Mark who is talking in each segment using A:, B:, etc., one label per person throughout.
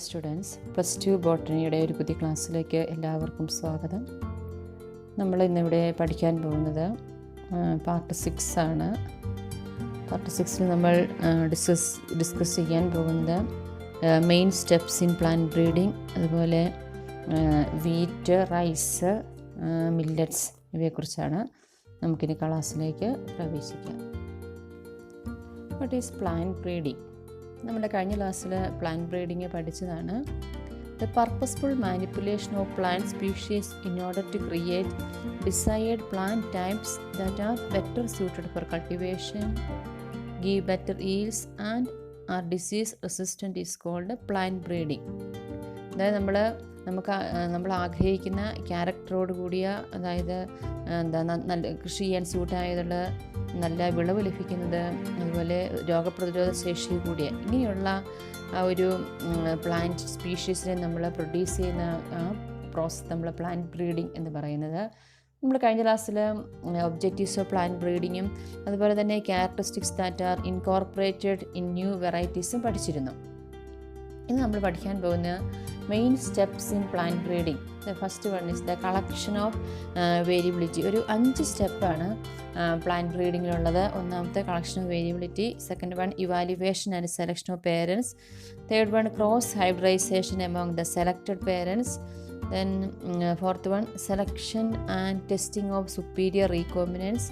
A: Students, plus two ബോട്ടണിയുടെ ഒരു പുതിയ ക്ലാസ്സിലേക്ക് എല്ലാവർക്കും സ്വാഗതം. നമ്മൾ ഇന്നിവിടെ പഠിക്കാൻ പോകുന്നത് പാർട്ട് 6 ആണ്. പാർട്ട് 6ൽ നമ്മൾ ഡിസ്കസ് ചെയ്യാൻ പോകുന്നത് main steps in plant breeding, അതുപോലെ വീറ്റ്, റൈസ്, മില്ലറ്റ്സ് ഇവയെക്കുറിച്ചാണ്. നമുക്കിനി ക്ലാസ്സിലേക്ക് പ്രവേശിക്കാം. What is plant breeding? നമ്മുടെ കഴിഞ്ഞ ക്ലാസ്സിൽ പ്ലാന്റ് ബ്രീഡിങ് പഠിച്ചതാണ്. The purposeful manipulation of plant species in order to create desired plant types that are better suited for cultivation, give better yields and are disease resistant is called plant breeding. അതായത് നമ്മൾ ആഗ്രഹിക്കുന്ന ക്യാരക്ടറോട് കൂടിയ, അതായത് നല്ല കൃഷി ചെയ്യാൻ സ്യൂട്ടായതുള്ള, നല്ല വിളവ് ലഭിക്കുന്നത്, അതുപോലെ രോഗപ്രതിരോധ ശേഷി കൂടിയ ഇങ്ങനെയുള്ള ഒരു പ്ലാന്റ് സ്പീഷീസിനെ നമ്മൾ പ്രൊഡ്യൂസ് ചെയ്യുന്ന പ്രോസസ് നമ്മൾ പ്ലാന്റ് ബ്രീഡിംഗ് എന്ന് പറയുന്നത്. നമ്മൾ കഴിഞ്ഞ ക്ലാസ്സിൽ ഒബ്ജക്റ്റീവ്സ് ഓഫ് പ്ലാന്റ് ബ്രീഡിങ്ങും അതുപോലെ തന്നെ characteristics that are incorporated in new വെറൈറ്റീസും പഠിച്ചിരുന്നു. ഇന്ന് നമ്മൾ പഠിക്കാൻ പോകുന്ന main steps in plant breeding. The first one is the collection of variability. ഒരു 5 സ്റ്റെപ്പാണ് പ്ലാന്റ് ബ്രീഡിങ്ങിലുള്ളത്. ഒന്നാമത്തെ collection of variability, second one evaluation and selection of parents, third one cross hybridization among the selected parents, then fourth one selection and testing of superior recombinants,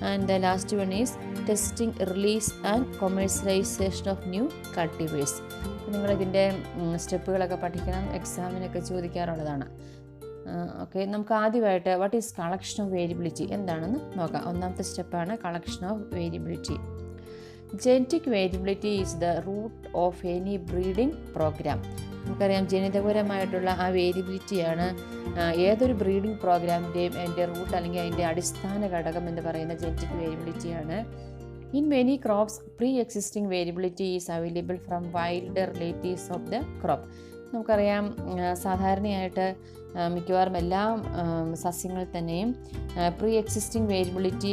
A: and the last one is testing, release and commercialization of new cultivars. നിങ്ങളിതിൻ്റെ സ്റ്റെപ്പുകളൊക്കെ പഠിക്കണം, എക്സാമിനൊക്കെ ചോദിക്കാറുള്ളതാണ്. Okay, നമുക്ക് ആദ്യമായിട്ട് what is collection of variability എന്താണെന്ന് നോക്കാം. ഒന്നാമത്തെ സ്റ്റെപ്പാണ് collection of variability. Genetic variability is the root of any breeding programme. നമുക്കറിയാം, ജനിതകപരമായിട്ടുള്ള ആ വേരിയബിലിറ്റിയാണ് ഏതൊരു ബ്രീഡിംഗ് പ്രോഗ്രാമിൻ്റെയും അതിൻ്റെ റൂട്ട്, അല്ലെങ്കിൽ അതിൻ്റെ അടിസ്ഥാന ഘടകം എന്ന് പറയുന്ന genetic വേരിയബിലിറ്റിയാണ്. In many crops, pre-existing variability is available from wild relatives of the crop. നമുക്കറിയാം, സാധാരണയായിട്ട് മിക്കവാറും എല്ലാ സസ്യങ്ങളിൽ തന്നെയും പ്രീ എക്സിസ്റ്റിംഗ് വേരിയബിലിറ്റി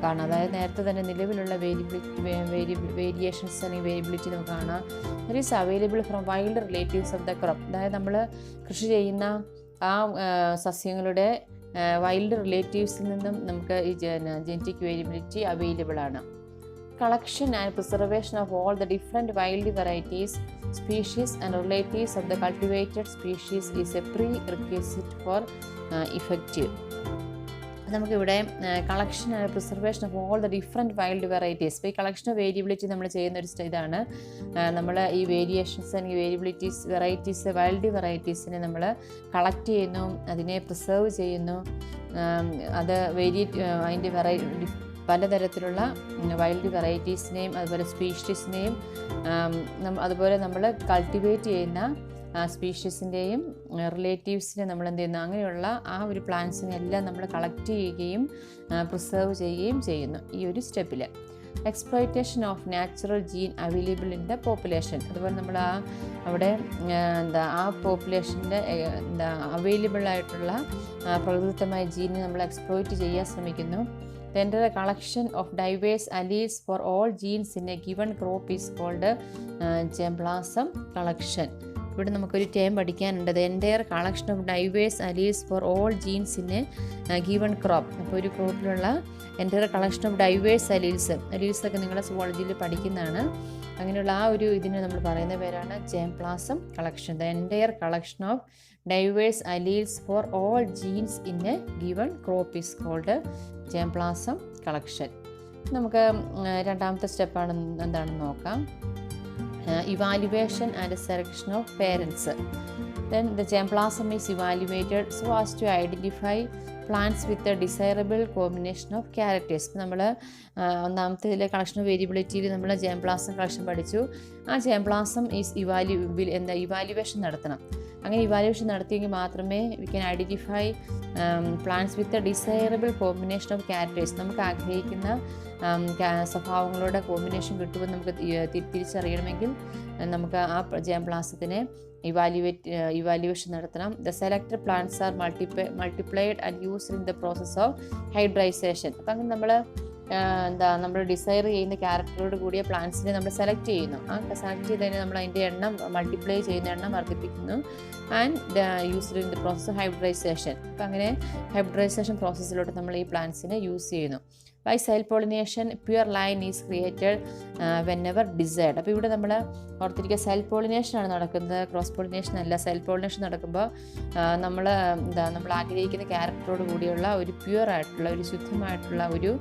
A: കാണാം. അതായത് നേരത്തെ തന്നെ നിലവിലുള്ള വേരിയേഷൻസ് അല്ലെങ്കിൽ വേരിയബിലിറ്റി നമുക്ക് കാണാം. That is available from wild relatives of the crop. അതായത് നമ്മൾ കൃഷി ചെയ്യുന്ന ആ സസ്യങ്ങളുടെ വൈൽഡ് റിലേറ്റീവ്സിൽ നിന്നും നമുക്ക് ഈ ജനറ്റിക് വേരിയബിലിറ്റി അവൈലബിൾ ആണ്. Collection and preservation of all the different wild varieties, species and relatives of the cultivated species is a prerequisite for effective. നമുക്കിവിടെ collection and preservation of all the different wild varieties. ഇപ്പോൾ ഈ collection of variability നമ്മൾ ചെയ്യുന്ന ഒരു ഇതാണ്. നമ്മൾ ഈ variations അല്ലെങ്കിൽ വെറൈറ്റീസ് വൈൽഡ് വെറൈറ്റീസിനെ നമ്മൾ കളക്ട് ചെയ്യുന്നു, അതിനെ പ്രിസർവ് ചെയ്യുന്നു. അത് അതിൻ്റെ പലതരത്തിലുള്ള വൈൽഡ് വെറൈറ്റീസിനെയും അതുപോലെ സ്പീഷീസിനെയും അതുപോലെ നമ്മൾ കൾട്ടിവേറ്റ് ചെയ്യുന്ന സ്പീഷീസിൻ്റെയും റിലേറ്റീവ്സിനെ നമ്മൾ എന്ത് ചെയ്യുന്നു, അങ്ങനെയുള്ള ആ ഒരു പ്ലാന്റ്സിനെ എല്ലാം നമ്മൾ കളക്ട് ചെയ്യുകയും പ്രിസർവ് ചെയ്യുകയും ചെയ്യുന്നു ഈ ഒരു സ്റ്റെപ്പിൽ. Exploitation of natural gene available in the population. അതുപോലെ നമ്മൾ അവിടെ ആ പോപ്പുലേഷൻ്റെ അവൈലബിൾ ആയിട്ടുള്ള പ്രകൃതിദത്തമായ ജീനിനെ നമ്മൾ എക്സ്പ്ലോയിറ്റ് ചെയ്യാൻ ശ്രമിക്കുന്നു. Then the collection of diverse alleles for all genes in a given crop is called germplasm collection. ഇവിടെ നമുക്കൊരു ടേം പഠിക്കാനുണ്ട്. The entire collection of diverse alleles for all genes in a given crop. അപ്പോൾ ഒരു ക്രോപ്പിലുള്ള entire collection of diverse alleles ഒക്കെ നിങ്ങളുടെ സുവോളജിയിൽ പഠിക്കുന്നതാണ്. അങ്ങനെയുള്ള ആ ഒരു ഇതിന് നമ്മൾ പറയുന്ന പേരാണ് germplasm collection. The entire collection of diverse alleles for all genes in a given crop is called germplasm collection. നമുക്ക് രണ്ടാമത്തെ സ്റ്റെപ്പാണ് എന്താണെന്ന് നോക്കാം. Evaluation and selection of parents. Then the germplasm is evaluated so as to identify plants with a desirable combination of characters. നമ്മൾ ഒന്നാമത്തെ collection of വേരിയബിലിറ്റിയിൽ നമ്മൾ germplasm collection പഠിച്ചു. ആ ജേംപ്ലാസം ഈസ് ഇവാലുവേഷൻ നടത്തണം. അങ്ങനെ ഇവാലുവേഷൻ നടത്തിയെങ്കിൽ മാത്രമേ we can identify plants with a desirable combination of characters. നമുക്ക് ആഗ്രഹിക്കുന്ന സ്വഭാവങ്ങളുടെ കോമ്പിനേഷൻ കിട്ടുമെന്ന് നമുക്ക് തിരിച്ചറിയണമെങ്കിൽ നമുക്ക് ആ ജേംപ്ലാസത്തിനെ ഇവാലുവേഷൻ നടത്തണം. The selected plants are multiplied and used in the process of hybridization. അപ്പം അങ്ങനെ നമ്മൾ നമ്മൾ ഡിസൈർ ചെയ്യുന്ന ക്യാരക്ടറോട് കൂടിയ പ്ലാന്റ്സിനെ നമ്മൾ സെലക്ട് ചെയ്യുന്നു. ആ സെലക്ട് ചെയ്തതിന് നമ്മൾ അതിൻ്റെ എണ്ണം മൾട്ടിപ്ലൈ ചെയ്യുന്ന എണ്ണം വർദ്ധിപ്പിക്കുന്നു. And used in the process hybridization. അപ്പം അങ്ങനെ ഹൈബ്രിഡൈസേഷൻ പ്രോസസ്സിലോട്ട് നമ്മൾ ഈ പ്ലാന്റ്സിനെ യൂസ് ചെയ്യുന്നു. By self pollination pure line is created whenever desired. അപ്പോൾ ഇവിടെ നമ്മൾ ഓർത്തിരിക്കുക, സെൽ പോളിനേഷനാണ് നടക്കുന്നത്, ക്രോസ് പോളിനേഷൻ അല്ല. സെൽ പോളിനേഷൻ നടക്കുമ്പോൾ നമ്മൾ ആഗ്രഹിക്കുന്ന ക്യാരക്ടറോട് കൂടിയുള്ള ഒരു പ്യുവർ ആയിട്ടുള്ള, ഒരു ശുദ്ധമായിട്ടുള്ള, ഒരു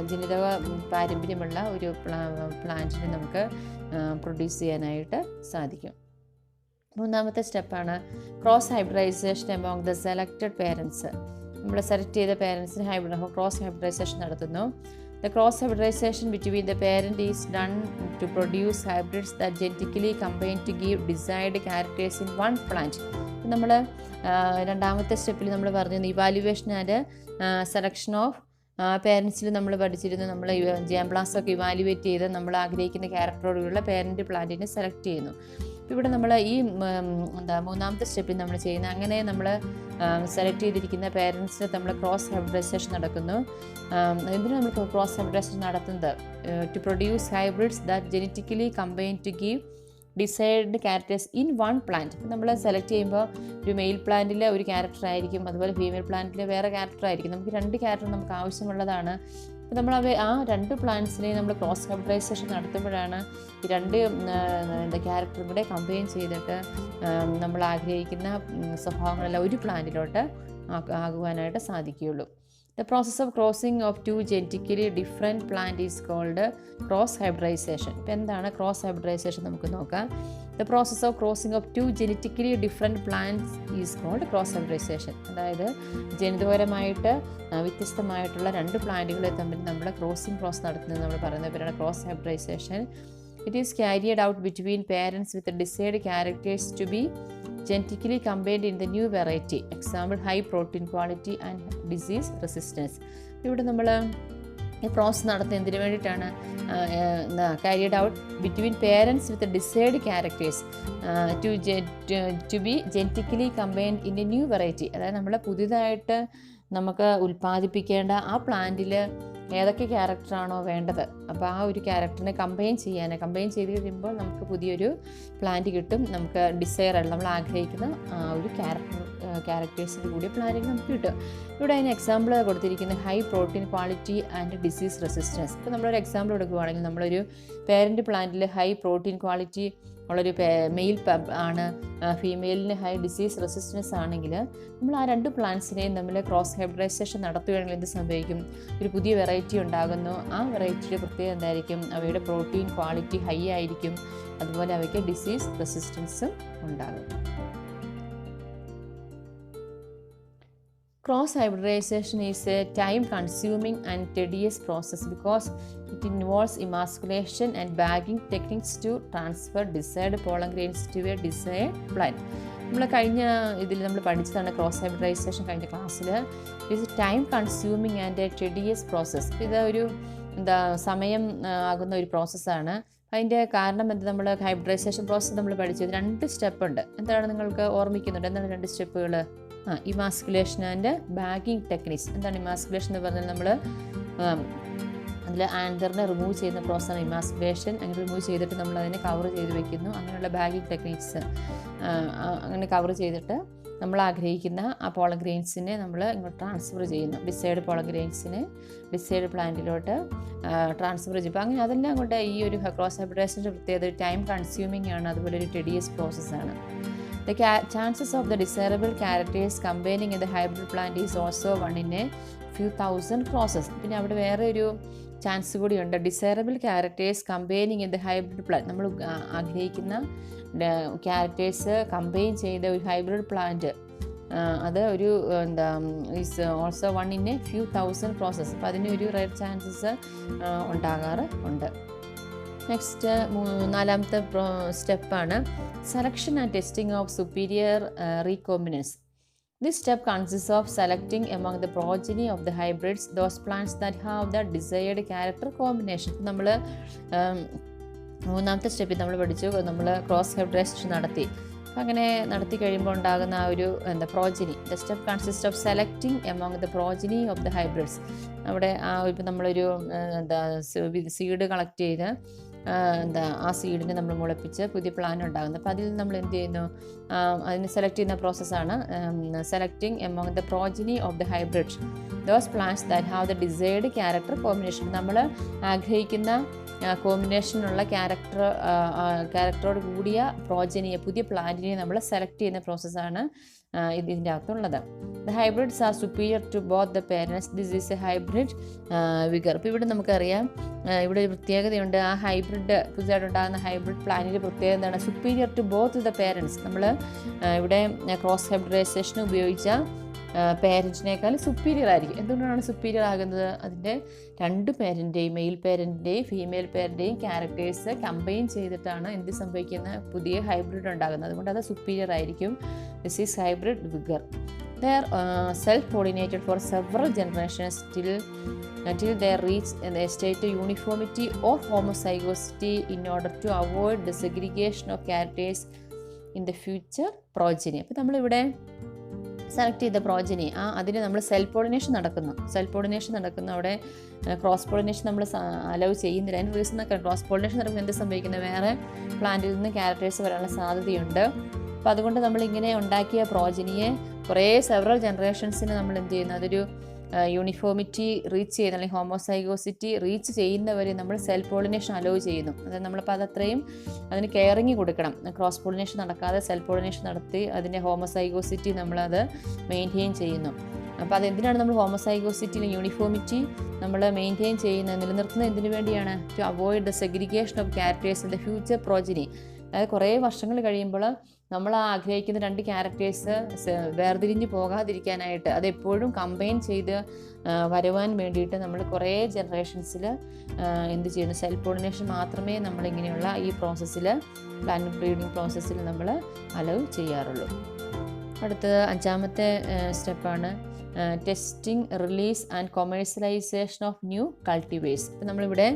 A: ജനിതക പാരമ്പര്യമുള്ള ഒരു പ്ലാന്റിനെ നമുക്ക് പ്രൊഡ്യൂസ് ചെയ്യാനായിട്ട് സാധിക്കും. മൂന്നാമത്തെ സ്റ്റെപ്പാണ് cross hybridization among the selected parents. നമ്മൾ സെലക്ട് ചെയ്ത പേരൻസിന് ക്രോസ് ഹൈബ്രിഡൈസേഷൻ നടത്തുന്നു. The cross hybridization between the parent is done to produce hybrids that genetically combine to give desired characters in one plant. നമ്മൾ രണ്ടാമത്തെ സ്റ്റെപ്പിൽ നമ്മൾ പറഞ്ഞു ഇവാലുവേഷൻ ആൻഡ് സെലക്ഷൻ ഓഫ് പേരൻസിൽ നമ്മൾ പഠിച്ചിരുന്നു. നമ്മൾ ജാംപ്ലാസൊക്കെ ഇവാലുവേറ്റ് ചെയ്ത് നമ്മൾ ആഗ്രഹിക്കുന്ന ക്യാരക്ടറോടുള്ള പേരൻറ്റ് പ്ലാന്റിനെ സെലക്ട് ചെയ്യുന്നു. ഇവിടെ നമ്മൾ ഈ മൂന്നാമത്തെ സ്റ്റെപ്പിൽ നമ്മൾ ചെയ്യുന്ന, അങ്ങനെ നമ്മൾ സെലക്ട് ചെയ്തിരിക്കുന്ന പേരൻസിന് നമ്മൾ ക്രോസ് ഹൈബ്രിഡൈസേഷൻ നടക്കുന്നു. എന്തിനാണ് നമ്മൾ ക്രോസ് ഹൈബ്രിഡൈസേഷൻ നടത്തുന്നത്? To produce hybrids that genetically combine to give desired characters in one plant. ഇപ്പം നമ്മൾ സെലക്ട് ചെയ്യുമ്പോൾ ഒരു മെയിൽ പ്ലാന്റിൽ ഒരു ക്യാരക്ടർ ആയിരിക്കും, അതുപോലെ ഫീമെയിൽ പ്ലാന്റിൽ വേറെ ക്യാരക്ടർ ആയിരിക്കും. നമുക്ക് 2 ക്യാരക്ടർ നമുക്ക് ആവശ്യമുള്ളതാണ്. അപ്പോൾ നമ്മൾ ആ 2 പ്ലാന്റ്സിനെ നമ്മൾ ക്രോസ് ഹൈബ്രിഡൈസേഷൻ നടത്തുമ്പോഴാണ് ഈ 2 ക്യാരക്ടറും കൂടെ കമ്പൈൻ ചെയ്തിട്ട് നമ്മൾ ആഗ്രഹിക്കുന്ന സ്വഭാവങ്ങളെല്ലാം ഒരു പ്ലാന്റിലോട്ട് ആകുവാനായിട്ട് സാധിക്കുകയുള്ളൂ. The process of crossing of 2 genetically different plant is called cross hybridization. ഇപ്പോൾ എന്താണ് ക്രോസ് ഹൈബ്രിഡൈസേഷൻ നമുക്ക് നോക്കാം. The process of crossing of 2 genetically different plants is called cross hybridization. അതായത് ജനിതകപരമായിട്ട് വ്യത്യസ്തമായിട്ടുള്ള 2 പ്ലാന്റുകളെ തമ്മിൽ നമ്മൾ ക്രോസിംഗ് പ്രോസസ് നടത്തുന്നത് നമ്മൾ പറയുന്ന പേരാണ് cross hybridisation. It is carried out between parents with desired characters to be genetically combined in the new variety. Example, high protein quality and disease resistance. ഇവിടെ നമ്മൾ ഈ പ്രോസസ് നടത്തുന്നത് എന്തിനു വേണ്ടിയിട്ടാണ്? carried out between parents with desired characters to be genetically combined in a new variety. അതായത് നമ്മൾ പുതിയതായിട്ട് നമുക്ക് ഉൽപ്പാദിപ്പിക്കേണ്ട ആ പ്ലാന്റിൽ ഏതൊക്കെ ക്യാരക്ടറാണോ വേണ്ടത്, അപ്പോൾ ആ ഒരു ക്യാരക്ടറിനെ കമ്പൈൻ ചെയ്ത് കഴിയുമ്പോൾ നമുക്ക് പുതിയൊരു പ്ലാന്റ് കിട്ടും. നമുക്ക് ഡിസൈറായിട്ട് നമ്മൾ ആഗ്രഹിക്കുന്ന ഒരു ക്യാരക്ടേഴ്സിൻ്റെ കൂടിയ പ്ലാന്റിന് നമുക്ക് കിട്ടും. ഇവിടെ അതിന് എക്സാമ്പിൾ കൊടുത്തിരിക്കുന്നത് high protein quality and disease resistance. ഇപ്പോൾ നമ്മളൊരു എക്സാമ്പിൾ എടുക്കുകയാണെങ്കിൽ നമ്മളൊരു പേരൻറ്റ് പ്ലാന്റിൽ ഹൈ പ്രോട്ടീൻ ക്വാളിറ്റി ഉള്ളൊരു മെയിൽ ആണ്, ഫീമെയിലിന് ഹൈ ഡിസീസ് റെസിസ്റ്റൻസ് ആണെങ്കിൽ നമ്മൾ ആ 2 പ്ലാന്റ്സിനെയും നമ്മൾ ക്രോസ് ഹൈബ്രിഡൈസേഷൻ നടത്തുകയാണെങ്കിൽ എന്ത് സംഭവിക്കും? ഒരു പുതിയ വെറൈറ്റി ഉണ്ടാകുന്നു. ആ വെറൈറ്റിയുടെ പ്രത്യേകത എന്തായിരിക്കും? അവയുടെ പ്രോട്ടീൻ ക്വാളിറ്റി ഹൈ ആയിരിക്കും, അതുപോലെ അവയ്ക്ക് ഡിസീസ് റെസിസ്റ്റൻസും ഉണ്ടാകും. Cross hybridization is a time-consuming and tedious process because it involves emasculation and bagging techniques to transfer desired pollen grains to a desired plant. നമ്മൾ കഴിഞ്ഞ ഇതിൽ നമ്മൾ പഠിച്ചതാണ് ക്രോസ് ഹൈബ്രിഡൈസേഷൻ കഴിഞ്ഞ ക്ലാസ്സിൽ. It's time consuming and A tedious process. ഇത് ഒരു സമയം ആകുന്ന ഒരു പ്രോസസ്സാണ്. അതിൻ്റെ കാരണം എന്ത്? നമ്മൾ ഹൈബ്രിഡൈസേഷൻ പ്രോസസ്സ് നമ്മൾ പഠിച്ചത് 2 സ്റ്റെപ്പ് ഉണ്ട്. എന്താണ് നിങ്ങൾക്ക് ഓർമ്മിക്കുന്നുണ്ട്? എന്താണ് 2 സ്റ്റെപ്പുകൾ? Emasculation and bagging techniques. എന്താണ് ഇമാസ്കുലേഷൻ എന്ന് പറഞ്ഞാൽ നമ്മൾ അതിൽ ആൻഡറിനെ റിമൂവ് ചെയ്യുന്ന പ്രോസസ്സാണ് ഇമാസ്കുലേഷൻ. അങ്ങനെ റിമൂവ് ചെയ്തിട്ട് നമ്മൾ അതിനെ കവർ ചെയ്ത് വെക്കുന്നു. അങ്ങനെയുള്ള ബാഗിങ് ടെക്നിക്സ് അങ്ങനെ കവർ ചെയ്തിട്ട് നമ്മൾ ആഗ്രഹിക്കുന്ന ആ പോളൻ ഗ്രെയിൻസിനെ നമ്മൾ ഇങ്ങോട്ട് ട്രാൻസ്ഫർ ചെയ്യുന്നു. ഡിസൈഡ് പോളൻ ഗ്രെയിൻസിനെ ഡിസൈഡ് പ്ലാന്റിലോട്ട് ട്രാൻസ്ഫർ ചെയ്യും. അങ്ങനെ അതെല്ലാം കൊണ്ട് ഈ ഒരു ക്രോസ് ഹൈബ്രിഡൈസേഷൻ്റെ പ്രത്യേകത ടൈം കൺസ്യൂമിംഗ് ആണ്, അതുപോലെ ഒരു ടെഡിയസ് പ്രോസസ്സാണ്. The chances of the desirable characters combining in the hybrid plant is also 1 in a few thousand crosses. പിന്നെ അവിടെ വേറെ ഒരു ചാൻസ് കൂടിയുണ്ട്. Desirable characters combining in the hybrid plant. നമ്മൾ ആഗ്രഹിക്കുന്ന ക്യാരക്ടേഴ്സ് കമ്പൈൻ ചെയ്ത ഒരു ഹൈബ്രിഡ് പ്ലാന്റ് അത് ഒരു is also 1 in a few thousand crosses. അപ്പോൾ അതിന് ഒരു റെയർ ചാൻസസ് ഉണ്ടാകാറുണ്ട്. നെക്സ്റ്റ് 4ാമത്തെ സ്റ്റെപ്പാണ് selection and testing of superior recombinants. This step consist of selecting among the progeny of the hybrids those plants that have the desired character combination. നമ്മൾ 3ാമത്തെ സ്റ്റെപ്പിൽ നമ്മൾ പഠിച്ചു, നമ്മൾ ക്രോസ് ഹൈബ്രിഡൈസേഷൻ നടത്തി. അപ്പം അങ്ങനെ നടത്തി കഴിയുമ്പോൾ ഉണ്ടാകുന്ന ആ ഒരു progeny. The step consist of selecting among the progeny of the hybrids. അവിടെ ഇപ്പം നമ്മളൊരു സീഡ് കളക്ട് ചെയ്ത് ആ സീഡിനെ നമ്മൾ മുളപ്പിച്ച് പുതിയ പ്ലാന്റ് ഉണ്ടാകുന്നത്. അപ്പോൾ അതിൽ നമ്മൾ എന്ത് ചെയ്യുന്നു, അതിന് സെലക്ട് ചെയ്യുന്ന പ്രോസസ്സാണ് selecting among the progeny of the hybrid those plants that have the desired character combination. നമ്മൾ ആഗ്രഹിക്കുന്ന കോമ്പിനേഷനുള്ള ക്യാരക്ടറോട് കൂടിയ പ്രോജനിയെ, പുതിയ പ്ലാന്റിനെ നമ്മൾ സെലക്ട് ചെയ്യുന്ന പ്രോസസ്സാണ് ഇതിൻ്റെ അകത്തുള്ളത്. The hybrids are superior to both the parents. This is a hybrid vigour. ഇപ്പോൾ ഇവിടെ നമുക്കറിയാം, ഇവിടെ ഒരു പ്രത്യേകതയുണ്ട്. ആ ഹൈബ്രിഡ്, പുതുതായിട്ടുണ്ടാകുന്ന ഹൈബ്രിഡ് പ്ലാന്റിൻ്റെ പ്രത്യേകത എന്താണ്? Superior to both the parents. നമ്മൾ ഇവിടെ ക്രോസ് ഹൈബ്രിഡൈസേഷൻ ഉപയോഗിച്ച പേരൻറ്റിനേക്കാൾ സുപ്പീരിയർ ആയിരിക്കും. എന്തുകൊണ്ടാണ് സുപ്പീരിയർ ആകുന്നത്? അതിൻ്റെ രണ്ട് പേരൻ്റെയും, മെയിൽ പേരൻ്റിൻ്റെയും ഫീമെയിൽ പേരൻ്റെയും ക്യാരക്ടേഴ്സ് കമ്പൈൻ ചെയ്തിട്ടാണ് എന്ത് സംഭവിക്കുന്ന പുതിയ ഹൈബ്രിഡ് ഉണ്ടാകുന്നത്. അതുകൊണ്ട് അത് സുപ്പീരിയർ ആയിരിക്കും. This is hybrid vigour. They are self-pollinated for several generations until they reach a state of uniformity or homozygosity in order to avoid the segregation of characters in the future progeny. അപ്പോൾ നമ്മളിവിടെ select ചെയ്ത progeny, അതിന് നമ്മൾ self pollination നടക്കുന്നു. അവിടെ cross pollination നമ്മൾ allow ചെയ്യുന്നില്ല. അതിന് റീസൺ ഒക്കെ, ക്രോസ് പോളിനേഷൻ നടക്കുമ്പോൾ എന്ത് സംഭവിക്കുന്നത്? വേറെ പ്ലാന്റിൽ നിന്ന് ക്യാരക്ടേഴ്സ് വരാനുള്ള സാധ്യതയുണ്ട്. അപ്പോൾ അതുകൊണ്ട് നമ്മളിങ്ങനെ ഉണ്ടാക്കിയ പ്രോജനിയെ സെവറൽ ജനറേഷൻസിന് നമ്മൾ എന്ത് ചെയ്യുന്നു, അതൊരു യൂണിഫോമിറ്റി റീച്ച് ചെയ്യുന്ന, അല്ലെങ്കിൽ ഹോമോസൈഗോസിറ്റി റീച്ച് ചെയ്യുന്നവരെ നമ്മൾ സെൽഫ് പോളിനേഷൻ അലോ ചെയ്യുന്നു. അതായത് നമ്മളിപ്പോൾ അതത്രയും അതിന് കെയറിങ് കൊടുക്കണം. ക്രോസ് പോളിനേഷൻ നടക്കാതെ സെൽഫ് പോളിനേഷൻ നടത്തി അതിൻ്റെ ഹോമോസൈഗോസിറ്റി നമ്മളത് മെയിൻറ്റെയിൻ ചെയ്യുന്നു. അപ്പോൾ അതെന്തിനാണ് നമ്മൾ ഹോമോസൈഗോസിറ്റിയിലെ യൂണിഫോമിറ്റി നമ്മൾ മെയിൻറ്റെയിൻ ചെയ്യുന്നത്, നിലനിർത്തുന്നത് എന്തിനു വേണ്ടിയാണ്? To avoid the segregation of characters in the future progeny. അതായത് കുറേ വർഷങ്ങൾ കഴിയുമ്പോൾ നമ്മൾ ആഗ്രഹിക്കുന്ന രണ്ട് ക്യാരക്ടേഴ്സ് വേർതിരിഞ്ഞ് പോകാതിരിക്കാനായിട്ട്, അതെപ്പോഴും കമ്പൈൻ ചെയ്ത് വരുവാൻ വേണ്ടിയിട്ട് നമ്മൾ കുറേ ജനറേഷൻസിൽ എന്ത് ചെയ്യുന്നു, സെൽഫ് പോളിനേഷൻ മാത്രമേ നമ്മളിങ്ങനെയുള്ള ഈ പ്രോസസ്സിൽ, പ്ലാന്റ് ബ്രീഡിങ് പ്രോസസ്സിൽ നമ്മൾ അലൗ ചെയ്യാറുള്ളൂ. അടുത്തത് അഞ്ചാമത്തെ സ്റ്റെപ്പാണ് testing, release and commercialization of new cultivars. ഇപ്പം നമ്മളിവിടെ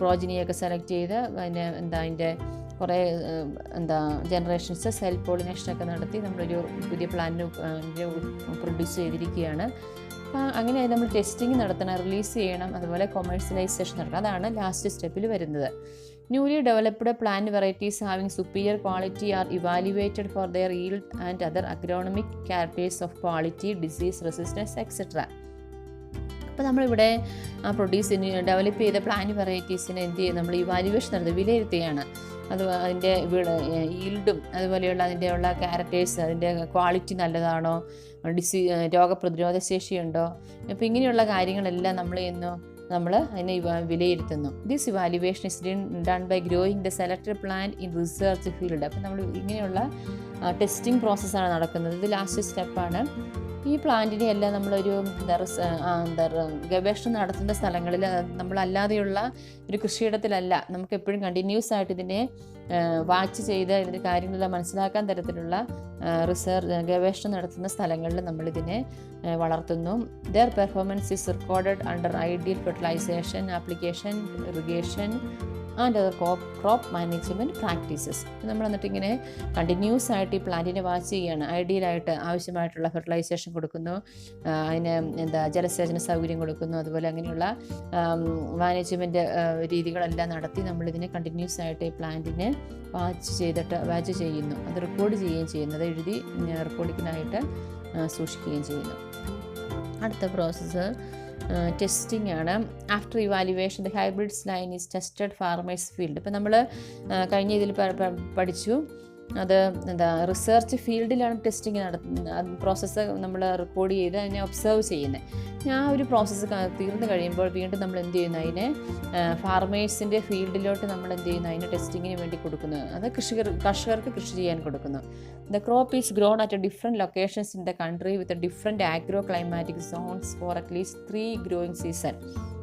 A: പ്രോജനിയൊക്കെ സെലക്ട് ചെയ്ത് അതിൻ്റെ കുറേ ജനറേഷൻസ് സെൽഫ് പോളിനേഷനൊക്കെ നടത്തി നമ്മളൊരു പുതിയ പ്ലാന്റ് പ്രൊഡ്യൂസ് ചെയ്തിരിക്കുകയാണ്. അപ്പോൾ അങ്ങനെ നമ്മൾ ടെസ്റ്റിംഗ് നടത്തണം, റിലീസ് ചെയ്യണം, അതുപോലെ കൊമേഴ്സ്യലൈസേഷൻ നടത്തണം. അതാണ് ലാസ്റ്റ് സ്റ്റെപ്പിൽ വരുന്നത്. Newly developed plant varieties having superior quality are evaluated for their yield and other agronomic characters of quality, disease resistance, etc. അപ്പോൾ നമ്മളിവിടെ ഡെവലപ്പ് ചെയ്ത പ്ലാന്റ് വെറൈറ്റീസിനെ എന്ത് ചെയ്യും, നമ്മൾ ഇവാലുവേഷൻ നടത്തുക, വിലയിരുത്തുകയാണ്. അതിൻ്റെ ഈൽഡും അതുപോലെയുള്ള അതിൻ്റെ ഉള്ള ക്യാരക്ടേഴ്സ്, അതിൻ്റെ ക്വാളിറ്റി നല്ലതാണോ, രോഗപ്രതിരോധ ശേഷിയുണ്ടോ, അപ്പോൾ ഇങ്ങനെയുള്ള കാര്യങ്ങളെല്ലാം നമ്മൾ അതിനെ വിലയിരുത്തുന്നു. This evaluation is done by growing the selected plant in research field. അപ്പോൾ നമ്മൾ ഇങ്ങനെയുള്ള ടെസ്റ്റിംഗ് പ്രോസസ്സാണ് നടക്കുന്നത്. ഇത് ലാസ്റ്റ് സ്റ്റെപ്പാണ്. ഈ പ്ലാന്റിനെ എല്ലാം നമ്മളൊരു ഗവേഷണം നടത്തുന്ന സ്ഥലങ്ങളിൽ, നമ്മളല്ലാതെയുള്ള ഒരു കൃഷിയിടത്തിലല്ല, നമുക്ക് എപ്പോഴും കണ്ടിന്യൂസ് ആയിട്ട് ഇതിനെ വാച്ച് ചെയ്ത് ഇതിൻ്റെ കാര്യങ്ങളെല്ലാം മനസ്സിലാക്കാൻ തരത്തിലുള്ള ഗവേഷണം നടത്തുന്ന സ്ഥലങ്ങളിൽ നമ്മളിതിനെ വളർത്തുന്നു. Their performance is recorded under ideal fertilization, application, irrigation and other crop management practices. നമ്മൾ എന്നിട്ട് ഇങ്ങനെ കണ്ടിന്യൂസ് ആയിട്ട് ഈ പ്ലാന്റിനെ വാച്ച് ചെയ്യുകയാണ്. ഐഡിയലായിട്ട് ആവശ്യമായിട്ടുള്ള ഫെർട്ടിലൈസേഷൻ കൊടുക്കുന്നു, അതിന് ജലസേചന സൗകര്യം കൊടുക്കുന്നു, അതുപോലെ അങ്ങനെയുള്ള മാനേജ്മെൻറ്റ് രീതികളെല്ലാം നടത്തി നമ്മളിതിനെ കണ്ടിന്യൂസ് ആയിട്ട് ഈ പ്ലാന്റിനെ വാച്ച് ചെയ്യുന്നു. അത് റെക്കോർഡ് ചെയ്യുകയും ചെയ്യുന്നു, അത് എഴുതി റെക്കോർഡിങ്ങിനായിട്ട് സൂക്ഷിക്കുകയും ചെയ്യുന്നു. അടുത്ത പ്രോസസ്സ് ടെസ്റ്റിംഗ് ആണ്. After evaluation the hybrids line is tested farmers field. ഇപ്പം നമ്മൾ കഴിഞ്ഞ ഇതിൽ പഠിച്ചു, അത് റിസർച്ച് ഫീൽഡിലാണ് ടെസ്റ്റിംഗ് നടത്തുന്നത്. പ്രോസസ്സ് നമ്മൾ റെക്കോർഡ് ചെയ്ത് അതിനെ ഒബ്സർവ് ചെയ്യുന്നത്. ആ ഒരു പ്രോസസ്സ് തീർന്നു കഴിയുമ്പോൾ വീണ്ടും നമ്മൾ എന്ത് ചെയ്യുന്നു, അതിനെ ഫാർമേഴ്സിൻ്റെ ഫീൽഡിലോട്ട് നമ്മൾ എന്ത് ചെയ്യുന്നു, അതിന് ടെസ്റ്റിങ്ങിന് വേണ്ടി കൊടുക്കുന്നു. അത് കർഷകർക്ക് കൃഷി ചെയ്യാൻ കൊടുക്കുന്നു. The crop is grown at different locations in the country with different agro climatic zones for at least 3 growing season.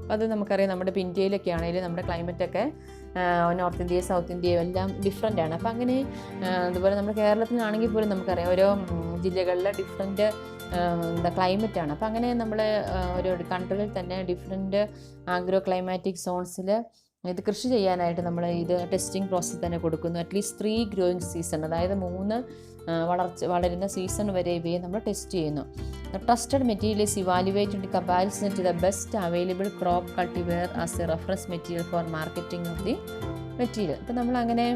A: അപ്പോൾ അത് നമുക്കറിയാം, നമ്മുടെ ഇന്ത്യയിലൊക്കെ ആണെങ്കിലും നമ്മുടെ ക്ലൈമറ്റൊക്കെ നോർത്ത് ഇന്ത്യയും സൗത്ത് ഇന്ത്യയും എല്ലാം ഡിഫറെൻ്റ് ആണ്. അപ്പോൾ അങ്ങനെ അതുപോലെ നമ്മുടെ കേരളത്തിലാണെങ്കിൽ പോലും നമുക്കറിയാം ഓരോ ജില്ലകളിലെ ഡിഫറെൻറ്റ് ക്ലൈമറ്റാണ്. അപ്പോൾ അങ്ങനെ നമ്മൾ ഒരു കൺട്രിയിൽ തന്നെ ഡിഫറെൻറ്റ് ആഗ്രോ ക്ലൈമാറ്റിക് സോൺസിൽ ഇത് കൃഷി ചെയ്യാനായിട്ട് നമ്മൾ ഇത് ടെസ്റ്റിംഗ് പ്രോസസ്സ് തന്നെ കൊടുക്കുന്നു. അറ്റ്ലീസ്റ്റ് 3 ഗ്രോയിങ് സീസൺ, അതായത് 3 വളരുന്ന സീസൺ വരെ ഇവയെ നമ്മൾ ടെസ്റ്റ് ചെയ്യുന്നു. Trusted material is evaluated in comparison to the best available crop cultivar as a reference material for marketing of the material. ഇപ്പം നമ്മളങ്ങനെ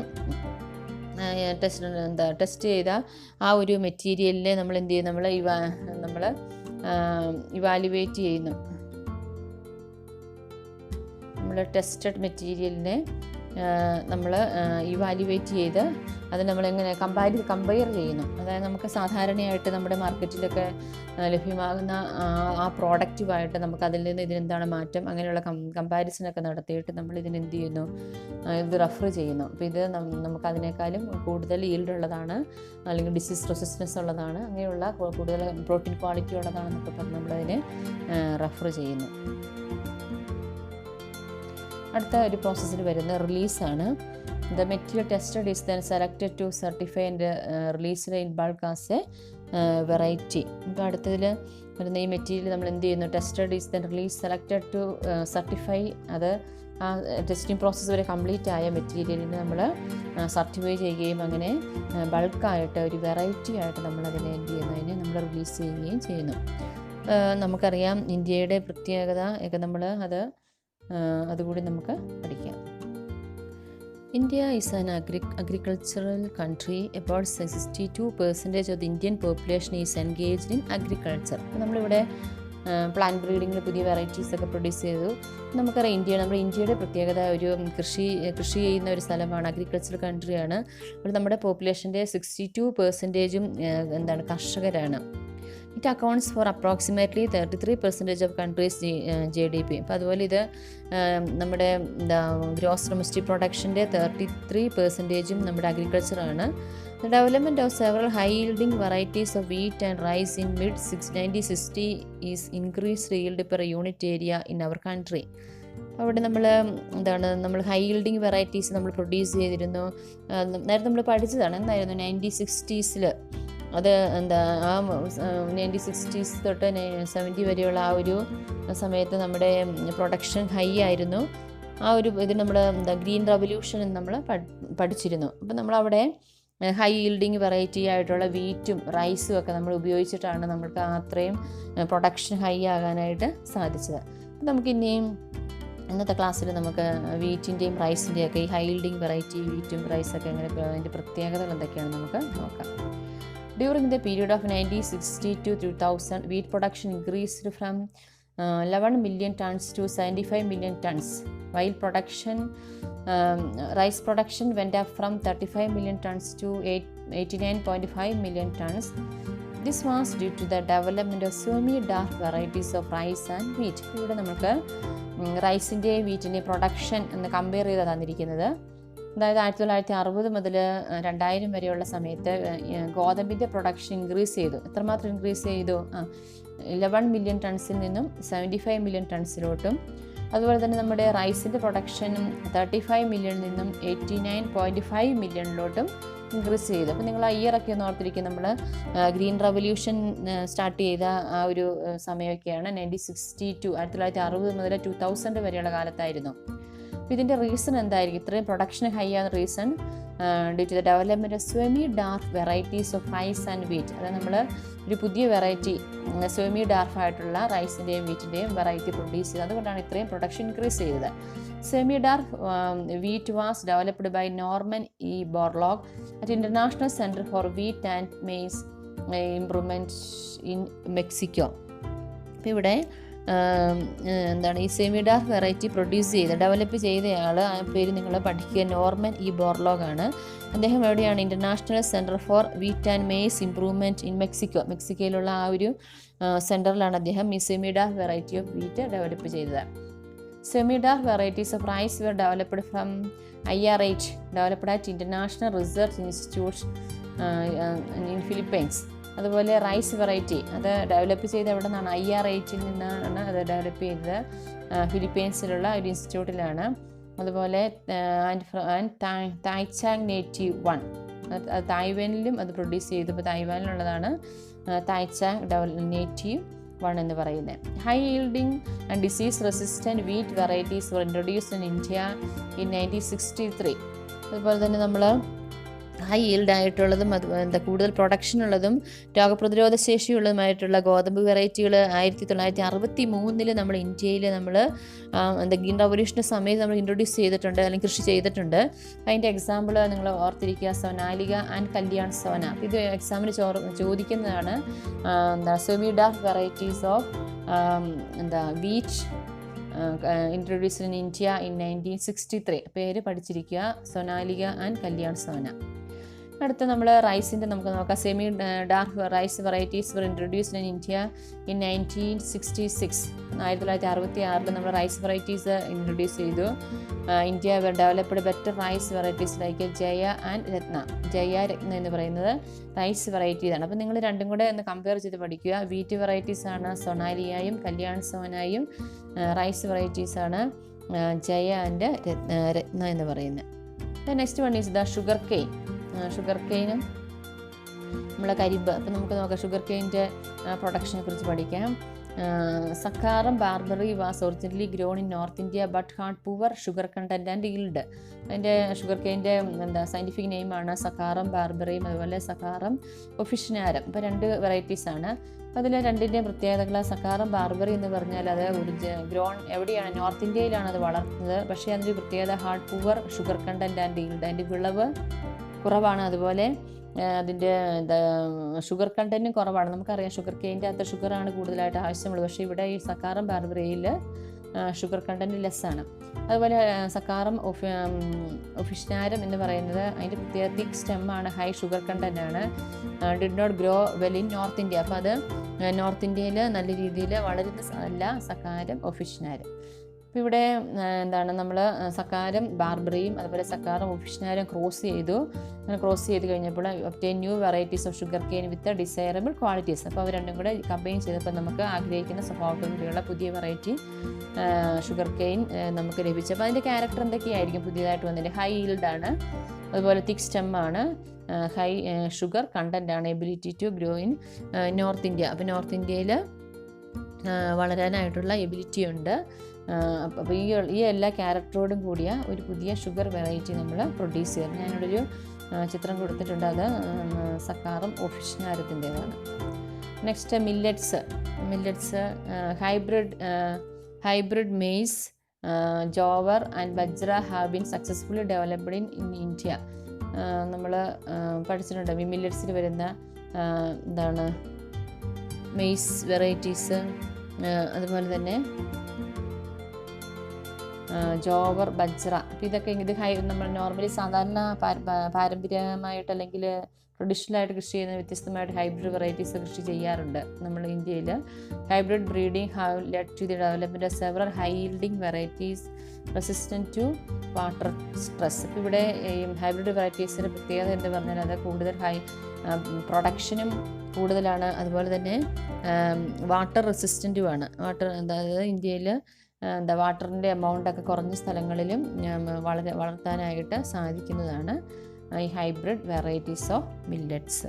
A: ടെസ്റ്റ് ചെയ്ത ആ ഒരു മെറ്റീരിയലിനെ നമ്മൾ എന്ത് ചെയ്യും, നമ്മൾ ഇവാലുവേറ്റ് ചെയ്യുന്നു. നമ്മൾ ടെസ്റ്റഡ് മെറ്റീരിയലിനെ നമ്മൾ ഇവാലുവേറ്റ് ചെയ്ത് അത് നമ്മളെങ്ങനെ കമ്പയർ ചെയ്യുന്നു. അതായത് നമുക്ക് സാധാരണയായിട്ട് നമ്മുടെ മാർക്കറ്റിലൊക്കെ ലഭ്യമാകുന്ന ആ പ്രോഡക്റ്റുമായിട്ട് നമുക്ക് അതിൽ നിന്ന് ഇതിനെന്താണ് മാറ്റം, അങ്ങനെയുള്ള കമ്പാരിസണൊക്കെ നടത്തിയിട്ട് നമ്മൾ ഇതിനെന്ത് ചെയ്യുന്നു, ഇത് റെഫർ ചെയ്യുന്നു. അപ്പോൾ ഇത് നമുക്ക് അതിനേക്കാളും കൂടുതൽ ഈൽഡ് ഉള്ളതാണ്, അല്ലെങ്കിൽ ഡിസീസ് റെസിസ്റ്റൻസ് ഉള്ളതാണ്, അങ്ങനെയുള്ള കൂടുതൽ പ്രോട്ടീൻ ക്വാളിറ്റി ഉള്ളതാണെന്നൊക്കെ പറഞ്ഞ് നമ്മളതിനെ റെഫർ ചെയ്യുന്നു. അടുത്ത ഒരു പ്രോസസ്സിൽ വരുന്ന റിലീസാണ്. The material tested is then selected to certify and released in bulk as a variety. ഇപ്പോൾ അടുത്തതിൽ വരുന്ന ഈ മെറ്റീരിയൽ നമ്മൾ എന്ത് ചെയ്യുന്നു, tested is then release selected to certify. അത് ആ ടെസ്റ്റിംഗ് പ്രോസസ്സ് വരെ കംപ്ലീറ്റ് ആയ മെറ്റീരിയലിന് നമ്മൾ സർട്ടിഫൈ ചെയ്യുകയും അങ്ങനെ ബൾക്കായിട്ട് ഒരു വെറൈറ്റി ആയിട്ട് നമ്മളതിനെ എന്ത് ചെയ്യുന്നതിനെ നമ്മൾ റിലീസ് ചെയ്യുകയും ചെയ്യുന്നു. നമുക്കറിയാം ഇന്ത്യയുടെ പ്രത്യേകത ഒക്കെ നമ്മൾ അതുകൂടി നമുക്ക് പഠിക്കാം. India is an agricultural country. About 62% of the Indian population is engaged in agriculture. അപ്പോൾ നമ്മളിവിടെ പ്ലാന്റ് ബ്രീഡിങ്ങിൽ പുതിയ വെറൈറ്റീസൊക്കെ പ്രൊഡ്യൂസ് ചെയ്തു. നമുക്കറിയാം നമ്മുടെ ഇന്ത്യയുടെ പ്രത്യേകത ഒരു കൃഷി ചെയ്യുന്ന ഒരു സ്ഥലമാണ്, അഗ്രികൾച്ചറൽ കൺട്രിയാണ്. അപ്പോൾ നമ്മുടെ പോപ്പുലേഷൻ്റെ 62% കർഷകരാണ്. It accounts for approximately 33% of countries GDP. അപ്പോൾ അതുപോലെ ഇത് നമ്മുടെ ഗ്രോസ് ഡൊമസ്റ്റിക് പ്രൊഡക്ഷൻ്റെ 33% നമ്മുടെ അഗ്രികൾച്ചറാണ്. The development of several high-yielding varieties of wheat and rice in mid-1960 is increased yield per unit area in our country. അവിടെ നമ്മൾ ഹൈ ഈൽഡിങ് വെറൈറ്റീസ് നമ്മൾ produce ചെയ്തിരുന്നു. നേരത്തെ നമ്മൾ പഠിച്ചതാണ് എന്തായിരുന്നു 1960s അത് ആ 1960s തൊട്ട് 70 വരെയുള്ള ആ ഒരു സമയത്ത് നമ്മുടെ പ്രൊഡക്ഷൻ ഹൈ ആയിരുന്നു. ആ ഒരു ഇത് നമ്മൾ ഗ്രീൻ റവല്യൂഷൻ എന്ന് നമ്മൾ പഠിച്ചിരുന്നു. അപ്പം നമ്മളവിടെ ഹൈ ഈൽഡിങ് വെറൈറ്റി ആയിട്ടുള്ള വീറ്റും റൈസും ഒക്കെ നമ്മൾ ഉപയോഗിച്ചിട്ടാണ് നമ്മൾക്ക് അത്രയും പ്രൊഡക്ഷൻ ഹൈ ആകാനായിട്ട് സാധിച്ചത്. അപ്പം നമുക്കിനിയും ഇന്നത്തെ ക്ലാസ്സിൽ നമുക്ക് വീറ്റിൻ്റെയും റൈസിൻ്റെയും ഒക്കെ ഈ ഹൈ ഈൽഡിങ് വെറൈറ്റി വീറ്റും റൈസൊക്കെ എങ്ങനെ അതിൻ്റെ പ്രത്യേകതകൾ എന്തൊക്കെയാണെന്ന് നമുക്ക് നോക്കാം. During the period of 1960 to 2000, wheat production increased from 11 million tons to 75 million tons, while rice production went up from 35 million tons to 89.5 million tons. This was due to the development of semi-dark varieties of rice and wheat. ഇവിടെ നമുക്ക് റൈസിൻ്റെയും വീറ്റിൻ്റെയും production എന്ന് compare ചെയ്ത് തന്നിരിക്കുന്നത്. അതായത് 1960 മുതൽ 2000 വരെയുള്ള സമയത്ത് ഗോതമ്പിൻ്റെ production increase ചെയ്തു. എത്രമാത്രം ഇൻക്രീസ് ചെയ്തു? 11 മില്യൺ ടൺസിൽ നിന്നും 75 മില്യൺ ടൺസിലോട്ടും. അതുപോലെ തന്നെ നമ്മുടെ റൈസിൻ്റെ പ്രൊഡക്ഷനും 35 മില്യണിൽ നിന്നും 89.5 മില്യണിലോട്ടും ഇൻക്രീസ് ചെയ്തു. അപ്പോൾ നിങ്ങൾ ആ ഇയറൊക്കെ ഒന്ന് ഓർത്തിരിക്കും. നമ്മൾ ഗ്രീൻ റവല്യൂഷൻ സ്റ്റാർട്ട് ചെയ്ത ആ ഒരു സമയമൊക്കെയാണ് 1960 മുതൽ 2000 വരെയുള്ള കാലത്തായിരുന്നു. അപ്പോൾ ഇതിൻ്റെ റീസൺ എന്തായിരിക്കും? ഇത്രയും പ്രൊഡക്ഷൻ ഹൈ ആകുന്ന reason due to the development of semi dark varieties of rice and wheat. അതായത് നമ്മൾ ഒരു പുതിയ വെറൈറ്റി സെമി ഡാർക്ക് ആയിട്ടുള്ള റൈസിൻ്റെയും വീറ്റിൻ്റെയും വെറൈറ്റി പ്രൊഡ്യൂസ് ചെയ്തത്. അതുകൊണ്ടാണ് ഇത്രയും പ്രൊഡക്ഷൻ ഇൻക്രീസ് ചെയ്തത്. Semi dark wheat was developed by Norman E Borlaug at international centre for wheat and maize improvement in Mexico. അപ്പോൾ ഇവിടെ ഈ സെമി ഡാർക്ക് വെറൈറ്റി ഡെവലപ്പ് ചെയ്തയാൾ, ആ പേര് നിങ്ങൾ പഠിക്കുക, നോർമൻ ഇ ബോർലോഗ് ആണ്. അദ്ദേഹം എവിടെയാണ്? International centre for wheat and maize improvement in മെക്സിക്കോയിലുള്ള ആ ഒരു സെൻറ്ററിലാണ് അദ്ദേഹം ഈ semi dark variety of wheat develop ചെയ്തത്. Semi dark varieties of rice were developed from IRH, developed at international research institute in Philippines. അതുപോലെ റൈസ് വെറൈറ്റി അത് develop ചെയ്ത് എവിടെ നിന്നാണ്? IRH നിന്നാണ് അത് ഡെവലപ്പ് ചെയ്തത്, ഫിലിപ്പീൻസിലുള്ള ഒരു ഇൻസ്റ്റിറ്റ്യൂട്ടിലാണ്. അതുപോലെ തായ്ചാങ് നേറ്റീവ് 1 തായ്വാനിലും അത് പ്രൊഡ്യൂസ് ചെയ്തു. ഇപ്പോൾ തായ്വാനിലുള്ളതാണ് തായ്ചാങ് നേറ്റീവ് 1 എന്ന് പറയുന്നത്. High yielding and disease resistant wheat varieties were introduced in India in 1963. അതുപോലെ തന്നെ നമ്മൾ ഹൈ ഈൽഡ് ആയിട്ടുള്ളതും കൂടുതൽ പ്രൊഡക്ഷൻ ഉള്ളതും രോഗപ്രതിരോധ ശേഷിയുള്ളതുമായിട്ടുള്ള ഗോതമ്പ് വെറൈറ്റികൾ 1963 നമ്മൾ ഇന്ത്യയിൽ നമ്മൾ ഗ്രീൻ റവല്യൂഷൻ്റെ സമയത്ത് നമ്മൾ ഇൻട്രൊഡ്യൂസ് ചെയ്തിട്ടുണ്ട്, അല്ലെങ്കിൽ കൃഷി ചെയ്തിട്ടുണ്ട്. അതിൻ്റെ എക്സാമ്പിൾ നിങ്ങൾ ഓർത്തിരിക്കുക, സൊനാലിക ആൻഡ് കല്യാൺ സോന. അപ്പോൾ ഇത് എക്സാമിന് ചോദിക്കുന്നതാണ്. Semi dark varieties of wheat introduced in India in 1963. പേര് പഠിച്ചിരിക്കുക, സൊനാലിക ആൻഡ് കല്യാൺ സോന. അടുത്ത നമ്മൾ റൈസിൻ്റെ നമുക്ക് നോക്കാം. Semi dark rice varieties were introduced in India in 1966. 1966 നമ്മൾ റൈസ് വെറൈറ്റീസ് ഇൻട്രൊഡ്യൂസ് ചെയ്തു. India developed better rice varieties like Jaya and Ratna. Jaya Ratna എന്ന് പറയുന്നത് റൈസ് വെറൈറ്റീസാണ്. അപ്പോൾ നിങ്ങൾ രണ്ടും കൂടെ ഒന്ന് കമ്പയർ ചെയ്ത് പഠിക്കുക. വീറ്റ് വെറൈറ്റീസാണ് സൊനാലിയയും കല്യാൺ സോനയും. റൈസ് വെറൈറ്റീസാണ് ജയ ആൻഡ് രത്ന എന്ന് പറയുന്നത്. Next one is the sugar cane. Sugar കെയിനും നമ്മളെ കരിമ്പ്. അപ്പോൾ നമുക്ക് നോക്കാം ഷുഗർ കെയിൻ്റെ പ്രൊഡക്ഷനെ കുറിച്ച് പഠിക്കാം. Saccharum barberi was originally grown in north India but had poor sugar content and yield. അതിൻ്റെ ഷുഗർ കെയിൻ്റെ സയൻറ്റിഫിക് നെയിമാണ് സക്കാറം ബാർബറിയും അതുപോലെ സക്കാറം ഒഫിഷ്യനാരം. ഇപ്പോൾ 2 വെറൈറ്റീസാണ്. അതിൽ രണ്ടിൻ്റെയും പ്രത്യേകതകൾ, സക്കാറം ബാർബറി എന്ന് പറഞ്ഞാൽ അത് ഗ്രോൺ എവിടെയാണ്, നോർത്ത് ഇന്ത്യയിലാണ് അത് വളർത്തുന്നത്. പക്ഷേ അതിൻ്റെ പ്രത്യേകത hard poor sugar content and yield. അതിൻ്റെ വിളവ് കുറവാണ്, അതുപോലെ അതിൻ്റെ ഷുഗർ കണ്ടൻറ്റും കുറവാണ്. നമുക്കറിയാം ഷുഗർ കെയിൻ്റെ അകത്ത് ഷുഗറാണ് കൂടുതലായിട്ട് ആവശ്യമുള്ളത്. പക്ഷേ ഇവിടെ ഈ സക്കാറം ബാർബറിയിൽ ഷുഗർ കണ്ടൻറ്റ് ലെസ്സാണ്. അതുപോലെ സക്കാറം ഒഫിഷ്യനാരം എന്ന് പറയുന്നത് അതിൻ്റെ പ്രത്യേക തിക്ക് സ്റ്റെമ്മാണ്, ഹൈ ഷുഗർ കണ്ടൻറ്റാണ്. Did not grow well in north India. അപ്പോൾ അത് നോർത്ത് ഇന്ത്യയിൽ നല്ല രീതിയിൽ വളരുന്ന അല്ല സക്കാരം ഒഫിഷ്യനാരം. അപ്പോൾ ഇവിടെ നമ്മൾ സക്കാരം ബാർബറിയും അതുപോലെ സക്കാരം ഒഫിഷ്യനാരും ക്രോസ് ചെയ്തു. അങ്ങനെ ക്രോസ് ചെയ്ത് കഴിഞ്ഞപ്പോൾ obtain new varieties of sugar cane with desirable qualities. അപ്പോൾ അവർ രണ്ടും കൂടെ കമ്പൈൻ ചെയ്തപ്പോൾ നമുക്ക് ആഗ്രഹിക്കുന്ന സ്വഭാവത്തോടുകൂടിയുള്ള പുതിയ വെറൈറ്റി ഷുഗർ കെയിൻ നമുക്ക് ലഭിച്ചു. അപ്പോൾ അതിൻ്റെ ക്യാരക്ടർ എന്തൊക്കെയായിരിക്കും പുതിയതായിട്ട് വന്നതിൻ്റെ? ഹൈ ഈൽഡാണ്, അതുപോലെ തിക്ക് സ്റ്റെമ്മാണ്, ഹൈ ഷുഗർ കണ്ടൻ്റാണ്, ability to grow in north India. അപ്പോൾ നോർത്ത് ഇന്ത്യയിൽ വളരാനായിട്ടുള്ള എബിലിറ്റി ഉണ്ട്. അപ്പോൾ ഈ എല്ലാ ക്യാരക്ടറോടും കൂടിയ ഒരു പുതിയ ഷുഗർ വെറൈറ്റി നമ്മൾ പ്രൊഡ്യൂസ് ചെയ്യണം. ഞാനിവിടെ ഒരു ചിത്രം കൊടുത്തിട്ടുണ്ട്, അത് സക്കാറം ഒഫിഷ്യനാരത്തിൻ്റെതാണ്. Next millets hybrid maize, jowar and bajra have been successfully developed in India. നമ്മൾ പഠിച്ചിട്ടുണ്ട് മില്ലറ്റ്സിൽ വരുന്ന മെയ്സ് വെറൈറ്റീസ്, അതുപോലെ തന്നെ ജോവർ, ബജ്ര. അപ്പോൾ ഇതൊക്കെ നമ്മൾ നോർമലി സാധാരണ പാരമ്പര്യമായിട്ട് അല്ലെങ്കിൽ ട്രഡീഷണലായിട്ട് കൃഷി ചെയ്യുന്ന വ്യത്യസ്തമായിട്ട് ഹൈബ്രിഡ് വെറൈറ്റീസ് കൃഷി ചെയ്യാറുണ്ട് നമ്മൾ ഇന്ത്യയിൽ. Hybrid breeding have led to the development of several high yielding varieties resistant to water stress. ഇപ്പോൾ ഇവിടെ ഈ ഹൈബ്രിഡ് വെറൈറ്റീസിൻ്റെ പ്രത്യേകത എന്ന് പറഞ്ഞാൽ അത് കൂടുതൽ പ്രൊഡക്ഷനും കൂടുതലാണ്, അതുപോലെ തന്നെ വാട്ടർ റെസിസ്റ്റൻറ്റുമാണ്. അതായത് ഇന്ത്യയിൽ വാട്ടറിൻ്റെ എമൗണ്ടൊക്കെ കുറഞ്ഞ സ്ഥലങ്ങളിലും വളർത്താനായിട്ട് സാധിക്കുന്നതാണ് ഈ ഹൈബ്രിഡ് വെറൈറ്റീസ് ഓഫ് മില്ലറ്റ്സ്.